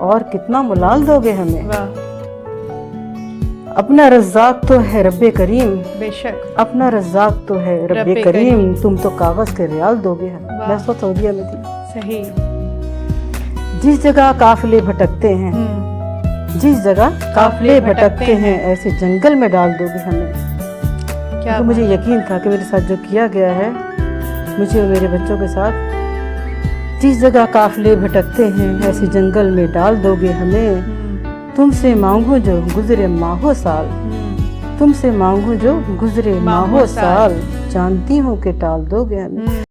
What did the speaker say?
اور کتنا ملال دوگے ہمیں۔ واہ اپنا رزاق تو ہے رب کریم، بے شک اپنا رزاق تو ہے رب رب کریم، کریم، تم تو کاغذ کے ریال دوگے ہمیں۔ واہ۔ میں اس وقت سعودیہ میں تھی۔ صحیح جس جگہ قافلے بھٹکتے ہیں، جس جگہ قافلے بھٹکتے ہیں، ایسے جنگل میں ڈال دوگے ہمیں۔ کیا تو مجھے یقین تھا کہ میرے ساتھ جو کیا گیا ہے مجھے اور میرے بچوں کے ساتھ، جس جگہ قافلے بھٹکتے ہیں ایسے جنگل میں ڈال دوگے ہمیں۔ تم سے مانگو جو گزرے ماہو سال، تم سے مانگو جو گزرے ماہو سال، جانتی ہوں کہ ٹال دوگے ہمیں۔